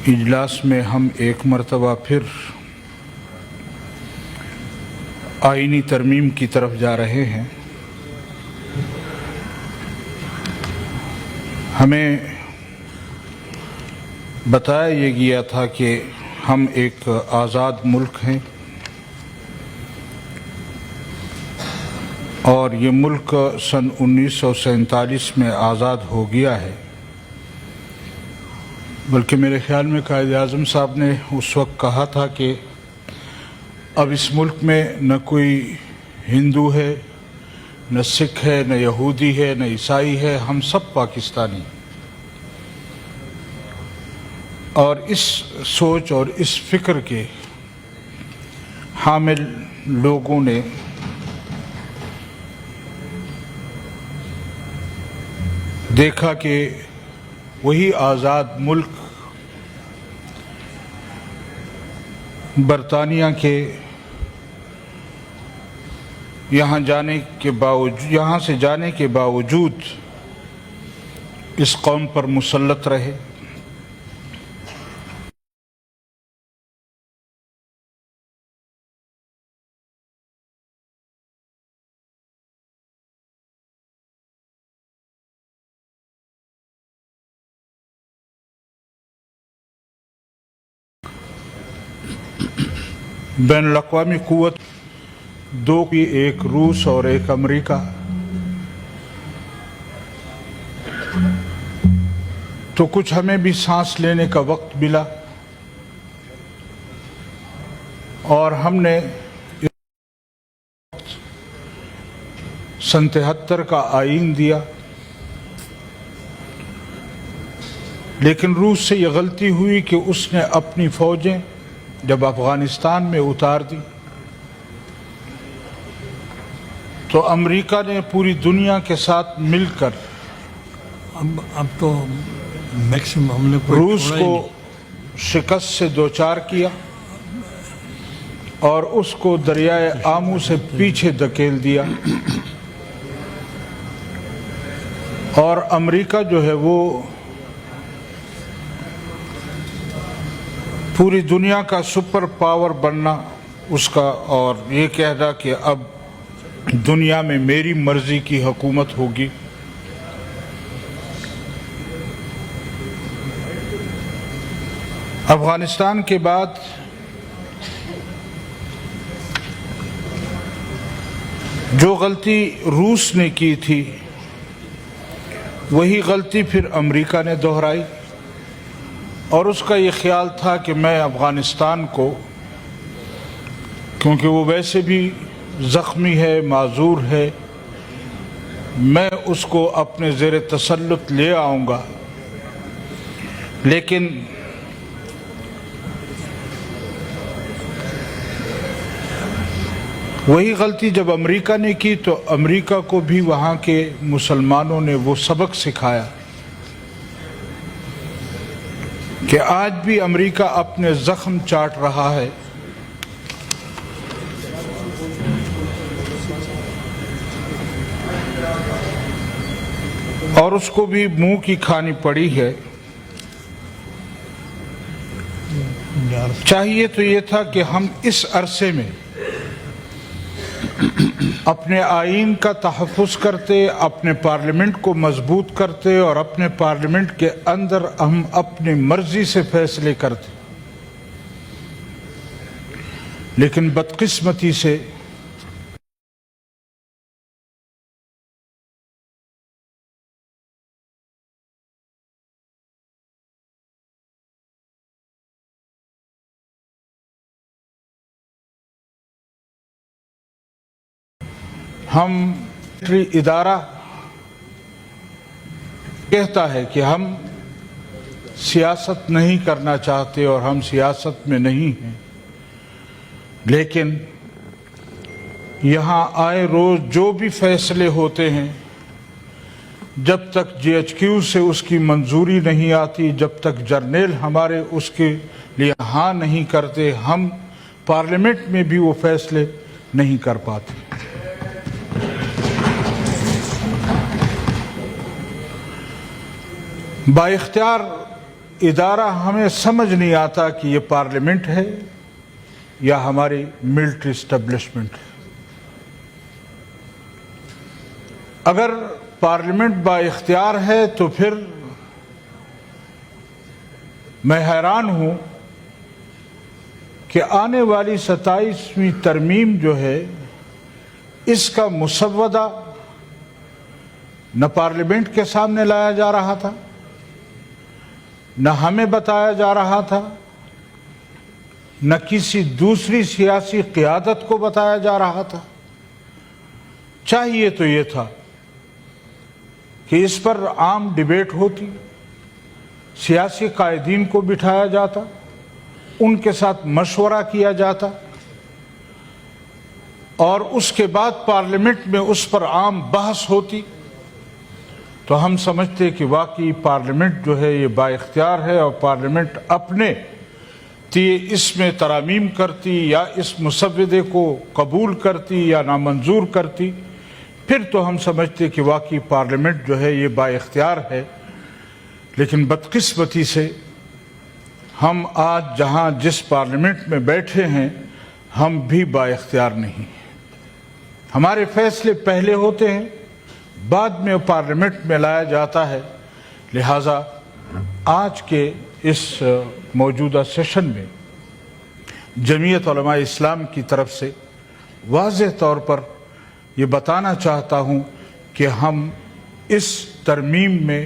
اجلاس میں ہم ایک مرتبہ پھر آئینی ترمیم کی طرف جا رہے ہیں۔ ہمیں بتایا یہ گیا تھا کہ ہم ایک آزاد ملک ہیں اور یہ ملک سن 1947 میں آزاد ہو گیا ہے، بلکہ میرے خیال میں قائد اعظم صاحب نے اس وقت کہا تھا کہ اب اس ملک میں نہ کوئی ہندو ہے، نہ سکھ ہے، نہ یہودی ہے، نہ عیسائی ہے، ہم سب پاکستانی۔ اور اس سوچ اور اس فکر کے حامل لوگوں نے دیکھا کہ وہی آزاد ملک برطانیہ کے یہاں سے جانے کے باوجود اس قوم پر مسلط رہے۔ بین الاقوامی قوت دو کی، ایک روس اور ایک امریکہ، تو کچھ ہمیں بھی سانس لینے کا وقت ملا اور ہم نے سن 73 کا آئین دیا، لیکن روس سے یہ غلطی ہوئی کہ اس نے اپنی فوجیں جب افغانستان میں اتار دی تو امریکہ نے پوری دنیا کے ساتھ مل کر اب تو میکسیمم ہم نے روس کو شکست سے دوچار کیا اور اس کو دریائے آمو سے پیچھے دھکیل دیا، اور امریکہ جو ہے وہ پوری دنیا کا سپر پاور بننا اس کا، اور یہ کہنا کہ اب دنیا میں میری مرضی کی حکومت ہوگی۔ افغانستان کے بعد جو غلطی روس نے کی تھی وہی غلطی پھر امریکہ نے دہرائی، اور اس کا یہ خیال تھا کہ میں افغانستان کو، کیونکہ وہ ویسے بھی زخمی ہے، معذور ہے، میں اس کو اپنے زیر تسلط لے آؤں گا، لیکن وہی غلطی جب امریکہ نے کی تو امریکہ کو بھی وہاں کے مسلمانوں نے وہ سبق سکھایا کہ آج بھی امریکہ اپنے زخم چاٹ رہا ہے، اور اس کو بھی منہ کی کھانی پڑی ہے۔ چاہیے تو یہ تھا کہ ہم اس عرصے میں اپنے آئین کا تحفظ کرتے، اپنے پارلیمنٹ کو مضبوط کرتے، اور اپنے پارلیمنٹ کے اندر ہم اپنی مرضی سے فیصلے کرتے، لیکن بدقسمتی سے ہم ادارہ کہتا ہے کہ ہم سیاست نہیں کرنا چاہتے اور ہم سیاست میں نہیں ہیں، لیکن یہاں آئے روز جو بھی فیصلے ہوتے ہیں، جب تک GHQ سے اس کی منظوری نہیں آتی، جب تک جرنیل ہمارے اس کے لیے ہاں نہیں کرتے، ہم پارلیمنٹ میں بھی وہ فیصلے نہیں کر پاتے۔ با اختیار ادارہ ہمیں سمجھ نہیں آتا کہ یہ پارلیمنٹ ہے یا ہماری ملٹری اسٹیبلشمنٹ ہے۔ اگر پارلیمنٹ با اختیار ہے تو پھر میں حیران ہوں کہ آنے والی 27ویں ترمیم جو ہے اس کا مسودہ نہ پارلیمنٹ کے سامنے لایا جا رہا تھا، نہ ہمیں بتایا جا رہا تھا، نہ کسی دوسری سیاسی قیادت کو بتایا جا رہا تھا۔ چاہیے تو یہ تھا کہ اس پر عام ڈیبیٹ ہوتی، سیاسی قائدین کو بٹھایا جاتا، ان کے ساتھ مشورہ کیا جاتا اور اس کے بعد پارلیمنٹ میں اس پر عام بحث ہوتی، تو ہم سمجھتے کہ واقعی پارلیمنٹ جو ہے یہ با اختیار ہے اور پارلیمنٹ اپنے اس میں ترامیم کرتی یا اس مسودے کو قبول کرتی یا نامنظور کرتی، پھر تو ہم سمجھتے کہ واقعی پارلیمنٹ جو ہے یہ با اختیار ہے۔ لیکن بدقسمتی سے ہم آج جہاں جس پارلیمنٹ میں بیٹھے ہیں ہم بھی با اختیار نہیں ہیں۔ ہمارے فیصلے پہلے ہوتے ہیں، بعد میں پارلیمنٹ میں لایا جاتا ہے۔ لہٰذا آج کے اس موجودہ سیشن میں جمعیت علماء اسلام کی طرف سے واضح طور پر یہ بتانا چاہتا ہوں کہ ہم اس ترمیم میں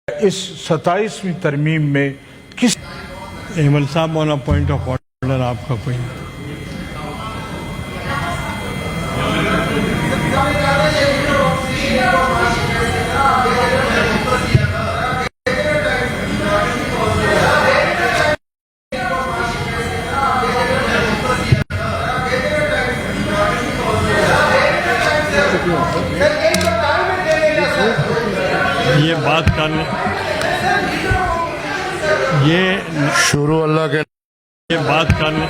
اس 27ویں ترمیم میں کس ایمل صاحب آن پوائنٹ آف آرڈر آپ کا کوئی؟ یہ بات کرنے شروع اللہ کے یہ بات کرنے